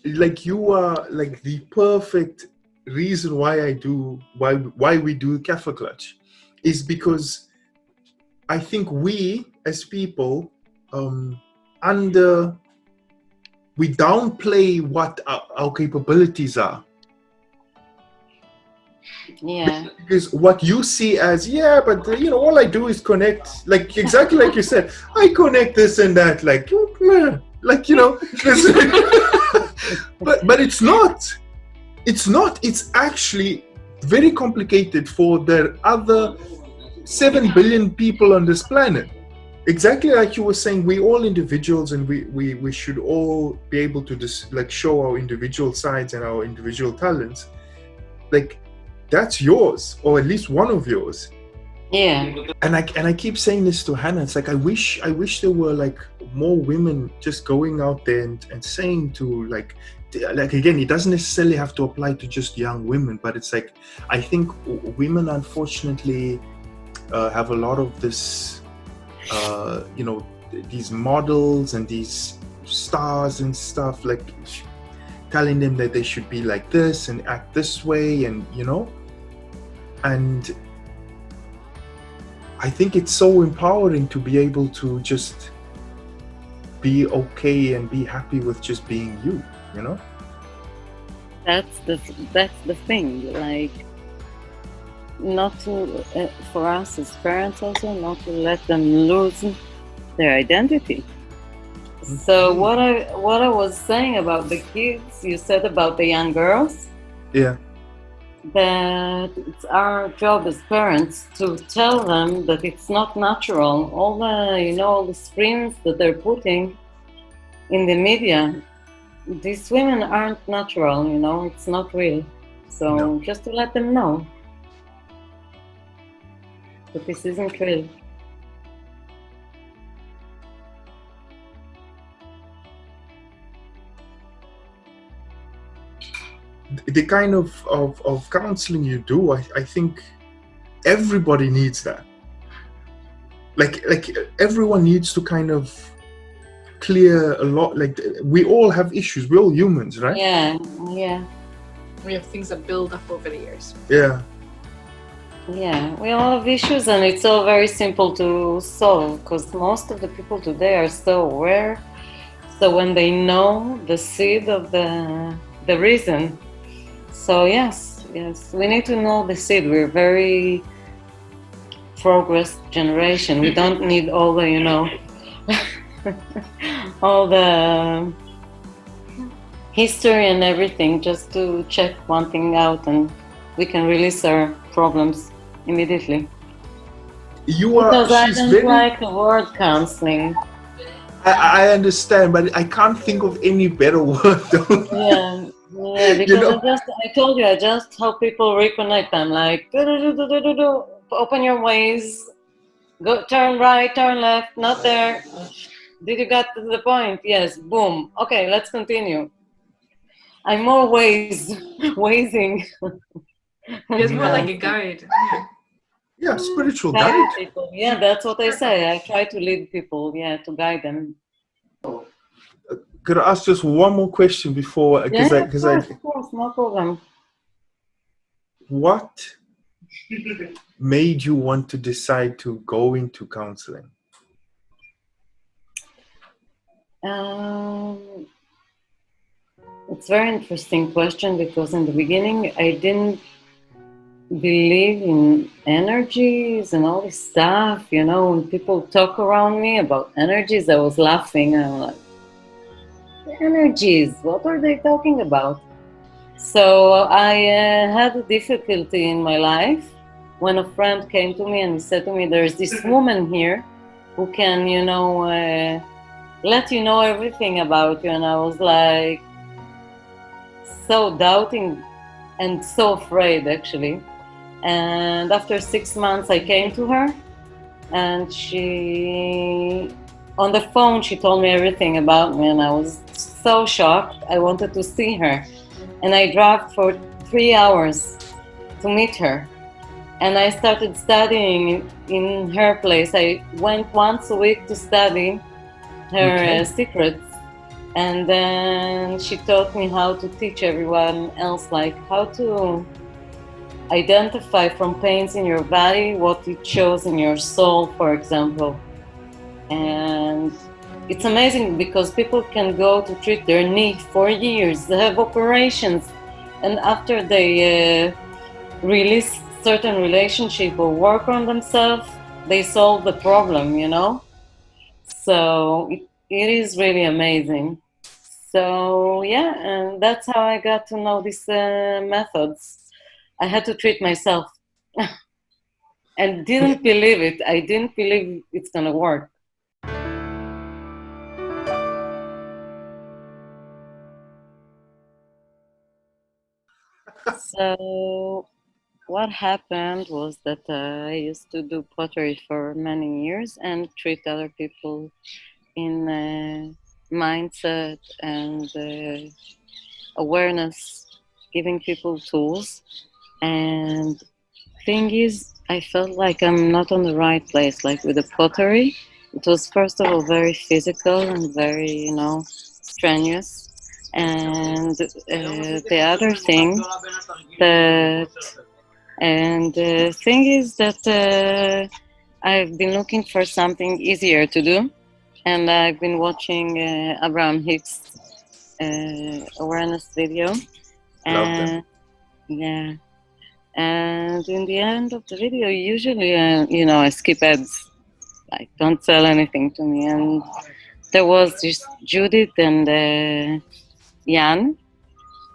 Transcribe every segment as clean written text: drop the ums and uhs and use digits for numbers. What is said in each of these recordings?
like you are like the perfect reason why we do KaffeeKlatsch is because I think we as people under we downplay what our capabilities are. Yeah. Because what you see as, yeah, but all I do is connect, like exactly like you said, I connect this and that, like but it's not. It's actually very complicated for the other 7 billion people on this planet. Exactly like you were saying, we all individuals, and we should all be able to just like show our individual sides and our individual talents. Like that's yours, or at least one of yours. Yeah. And I keep saying this to Hannah. It's like I wish there were like more women just going out there and saying to like again, it doesn't necessarily have to apply to just young women, but it's like I think women unfortunately have a lot of this these models and these stars and stuff, like telling them that they should be like this and act this way, and and I think it's so empowering to be able to just be okay and be happy with just being you. That's the thing, like not to for us as parents also not to let them lose their identity. So what I was saying about the kids, you said about the young girls. Yeah. That it's our job as parents to tell them that it's not natural. All the all the screens that they're putting in the media, these women aren't natural. It's not real. So No. just to let them know that this isn't real. The kind of counseling you do, I think everybody needs that. Like everyone needs to kind of clear a lot. Like we all have issues. We're all humans, right? Yeah. We have things that build up over the years. Yeah. Yeah, we all have issues, and it's all very simple to solve because most of the people today are so aware. So when they know the seed of the reason, so yes, we need to know the seed. We're very progressed generation. We don't need all the all the history and everything just to check one thing out, and we can release our problems immediately. Because I don't like the word counseling. I understand, but I can't think of any better word though. Yeah, because I told you, I just help people reconnect. I'm like, open your Waze, go turn right, turn left, not there. Did you get to the point? Yes, boom. Okay, let's continue. I'm more Wazing. It's more like a guide. Yeah, spiritual guide. People. Yeah, that's what I say. I try to lead people, to guide them. Could I ask just one more question before? Of course, no problem. What made you want to decide to go into counseling? It's a very interesting question because in the beginning I didn't believe in energies and all this stuff. When people talk around me about energies, I was laughing. I'm like, energies, what are they talking about? So I had a difficulty in my life when a friend came to me and he said to me, there's this woman here who can, let you know everything about you. And I was like, so doubting and so afraid actually. And after 6 months I came to her, and on the phone she told me everything about me, and I was so shocked. I wanted to see her, and I drove for 3 hours to meet her, and I started studying in her place. I went once a week to study her secrets. And then she taught me how to teach everyone else, like how to identify from pains in your body what it shows in your soul, for example. And it's amazing because people can go to treat their knee for years, they have operations, and after they release certain relationship or work on themselves, they solve the problem, you know? So it is really amazing. So yeah, and that's how I got to know these methods. I had to treat myself and didn't believe it. I didn't believe it's gonna work. So what happened was that I used to do pottery for many years and treat other people in mindset and awareness, giving people tools. And thing is, I felt like I'm not on the right place. Like with the pottery, it was first of all very physical and very, strenuous. And the other thing that, and the thing is that I've been looking for something easier to do, and I've been watching Abraham Hicks' awareness video, Love them. and yeah. And in the end of the video, usually, I skip ads. Like, don't sell anything to me. And there was this Judith and Jan,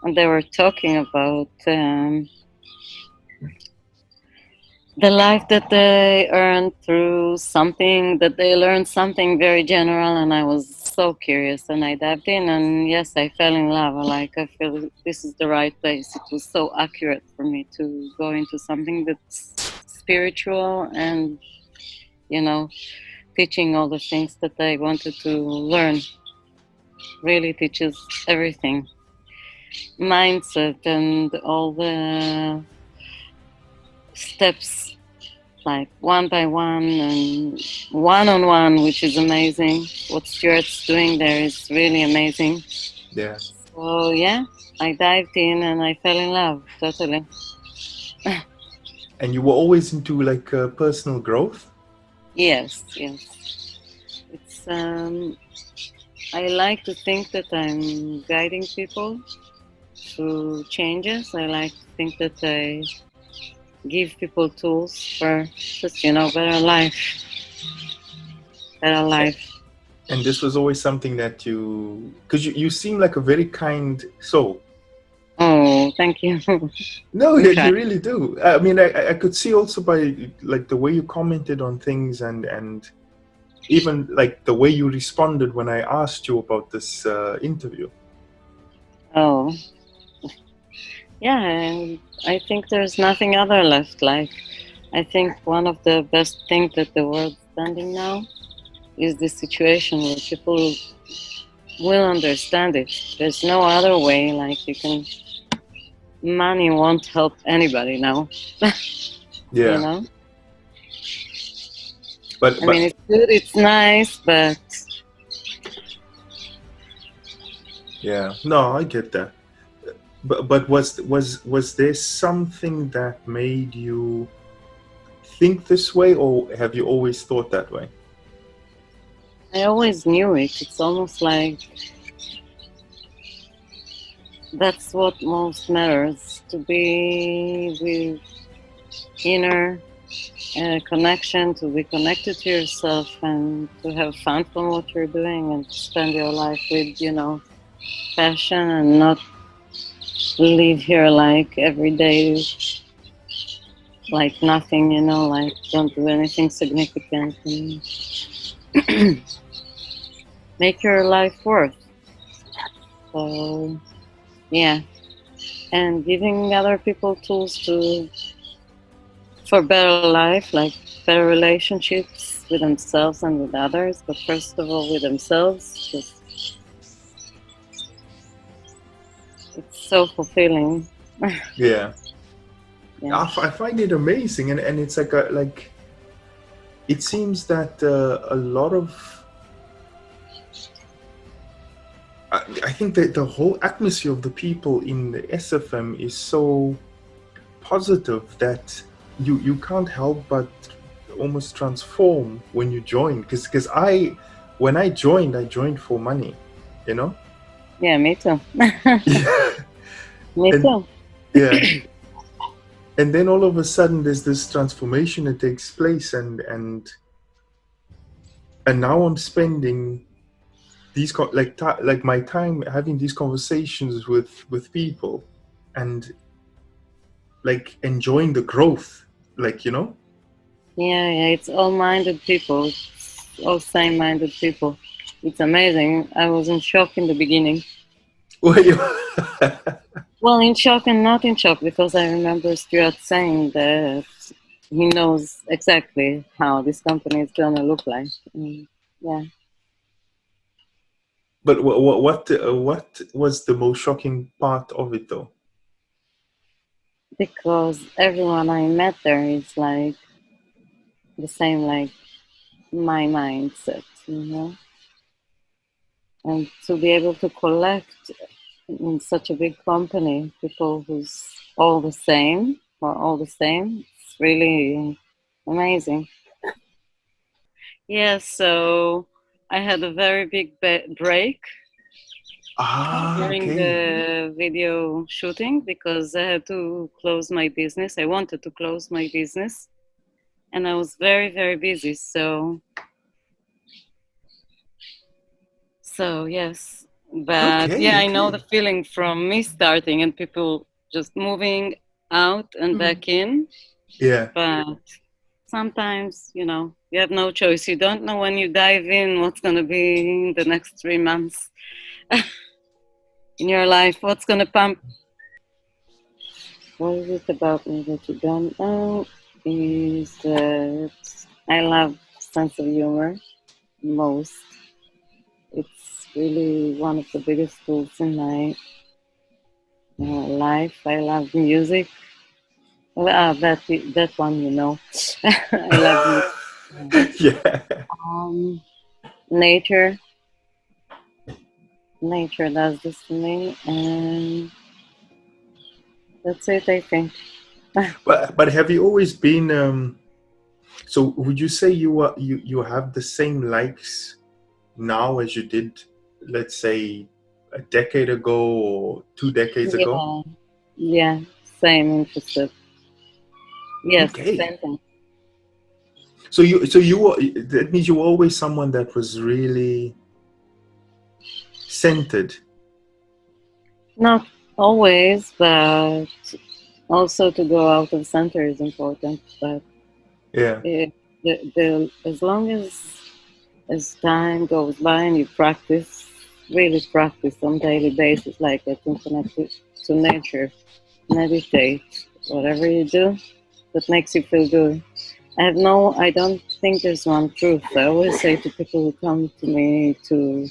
and they were talking about the life that they earned through something that they learned something very general. And I was so curious, and I dived in, and yes, I fell in love. I feel this is the right place. It was so accurate for me to go into something that's spiritual and, teaching all the things that I wanted to learn. Really teaches everything, mindset and all the steps, like one by one and one-on-one, which is amazing. What Stuart's doing there is really amazing. Yeah. So yeah, I dived in and I fell in love totally. And you were always into like personal growth? Yes. It's I like to think that I'm guiding people through changes. I like to think that I give people tools for just, better life. And this was always something that because you seem like a very kind soul. Oh, thank you. No, you really do. I mean, I could see also by like the way you commented on things and even like the way you responded when I asked you about this interview. Oh, yeah, and I think there's nothing other left. Like, I think one of the best things that the world's standing now is this situation where people will understand it. There's no other way. Like, money won't help anybody now. Yeah. But I mean, it's good, it's nice, but yeah, no, I get that. But was there something that made you think this way, or have you always thought that way? I always knew it. It's almost like that's what most matters, to be with inner connection, to be connected to yourself and to have fun from what you're doing and spend your life with, passion and not live here like every day like nothing, like don't do anything significant and make your life worth. So yeah, and giving other people tools for better life, like better relationships with themselves and with others, but first of all with themselves. It's so fulfilling. Yeah. Yeah. I find it amazing, and it's like it seems that a lot of I think that the whole atmosphere of the people in the SFM is so positive that you can't help but almost transform when you join. Because when I joined for money, you know. Yeah, me too. Yeah. Me And too. yeah, and then all of a sudden there's this transformation that takes place, and now I'm spending these like my time having these conversations with people, and like enjoying the growth, like, you know. Yeah, it's all-minded people, all same-minded people. It's amazing. I was in shock in the beginning. Well, Well, in shock and not in shock, because I remember Stuart saying that he knows exactly how this company is gonna look like. Yeah, but what was the most shocking part of it though? because everyone I met there is like the same, like my mindset, and to be able to collect in such a big company people who's all the same or all the same, it's really amazing. Yeah, so I had a very big break during Okay. the video shooting because I had to close my business. I wanted to close my business and I was very, very busy. So yes, but yeah, I know the Okay. feeling from me starting and people just moving out and back in. Yeah. But sometimes, you have no choice. You don't know when you dive in what's going to be in the next 3 months in your life, what's going to pump. What is it about me that you don't know is that I love sense of humor most. It's really one of the biggest tools in my life. I love music. Well, that one, I love music. Yeah. Nature. Nature does this to me, and that's it, I think. But have you always been so would you say you have the same likes now as you did, let's say, a decade ago or 2 decades ago? Yeah, yeah, same interested. Yes, Okay. same thing. So you were, that means you were always someone that was really centered. Not always, but also to go out of center is important. But Yeah. as long as time goes by and you practice, really practice on daily basis, like I think connected to nature, meditate, whatever you do that makes you feel good. I don't think there's one truth. I always say to people who come to me to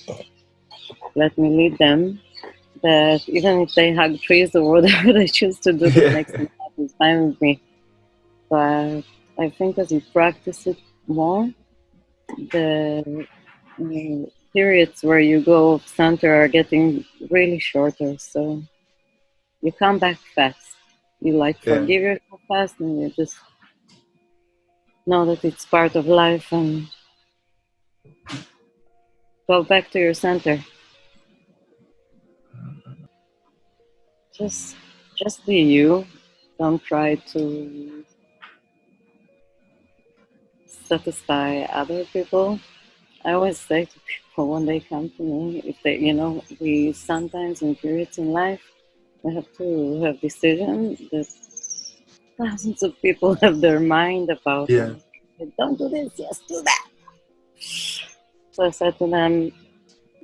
let me lead them that even if they hug trees or whatever they choose to do that makes them happy, it's fine with me. But I think as you practice it more, the periods where you go off center are getting really shorter. So you come back fast. You like Yeah. forgive yourself fast, and you just know that it's part of life and go back to your center. Just just be you. Don't try to satisfy other people. I always say to people when they come to me, if they, we sometimes in periods in life, we have to have decisions that thousands of people have their mind about. Yeah. And don't do this, yes, do that. So I said to them,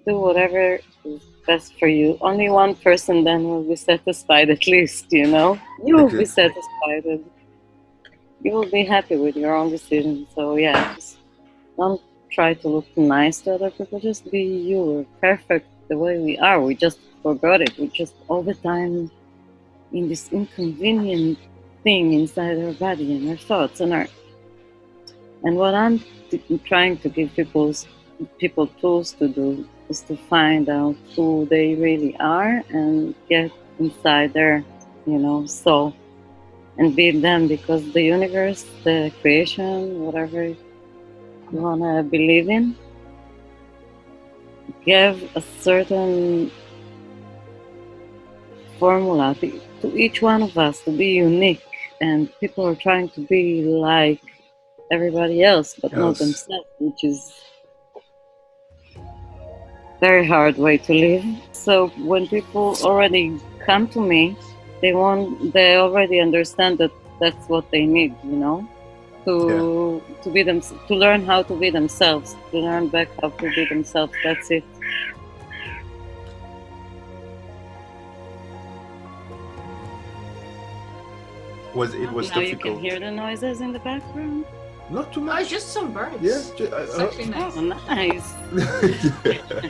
do whatever is best for you. Only one person then will be satisfied at least, You will be Exactly. satisfied and you will be happy with your own decision. So yeah, just don't try to look nice to other people. Just be you. We're perfect the way we are. We just forgot it. We just all the time in this inconvenient thing inside our body and our thoughts and what I'm trying to give people tools to do is to find out who they really are and get inside their, soul and be them, because the universe, the creation, whatever you want to believe in, give a certain formula to each one of us to be unique, and people are trying to be like everybody else but not themselves, which is very hard way to live. So when people already come to me, they already understand that that's what they need, to be them, to learn how to be themselves, to learn back how to be themselves. That's it. It was now difficult. You can hear the noises in the background. Not too much. Oh, it's just some birds. Yeah. It's actually nice. Oh, nice. Yeah.